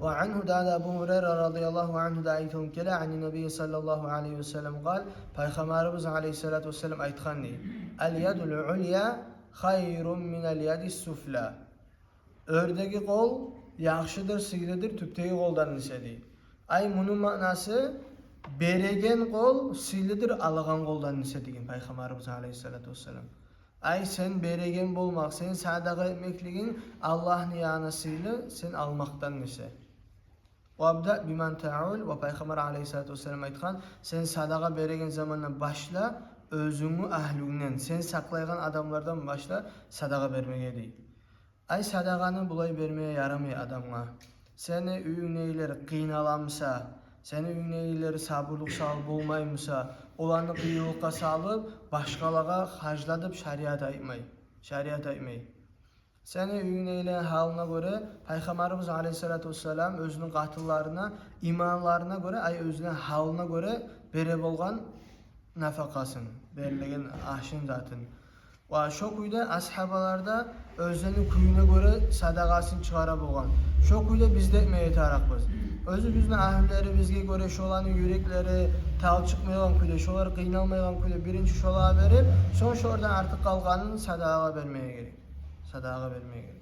وعنه دعا أبو هريرة رضي الله عنه دعيتهم كلا عن النبي صلى الله عليه وسلم قال Peygamberimiz Aleyhisselatü Vesselam aytkan deydi. El yedul ulya hayrun minel yedis sufla. Ördeki kol yaxşıdır, sıyırıdır, tüpteki koldan ise deydi. Ay bunun manası beregen kol sıyırıdır, alıgan koldan ise deydi Peygamberimiz Aleyhisselatü Vesselam. Ay sen beregen bolmak, sen sadaka etmekligin Allah'ın yanısıyla sen almaktan ise. وَابْدَأْ بِمَنْ تَعُولُ ve Peygamber Aleyhisselatü Vesselam aytkan, sen sadaka beregen zamanla başla, özünü ahlünden, sen saklaygan adamlardan başla sadaka vermeye değil. Ay sadakanı bulay vermeye yaramay adamga. Seni üyüneyler kıynalamsa, seni üyüneyler sabırlık salıp olmaymısa, olanı kıyılıkka salıp, başkalığa hacladıp şariat aymay. Seni üyüneylen haline göre Peygamberimiz Aleyhisselatü Vesselam özünün katıllarına, imanlarına göre, ay özünün haline göre bere bolgan nafakasın, verilen aşın zatın. Ve şu kuyda ashabalarda özlerinin kuyuna göre sadakasını çıkara bolgan. Şu kuyda biz de etmeye tarakbız. Özü bizden ahilleri bizge göre şolanın yürekleri tağıp çıkmayan kuyda, şoları kıynalmayan kuyda birinci şolağa verip, son şuradan artık kalkanın sadaka vermeye gerek. Sadaka vermeye gerek.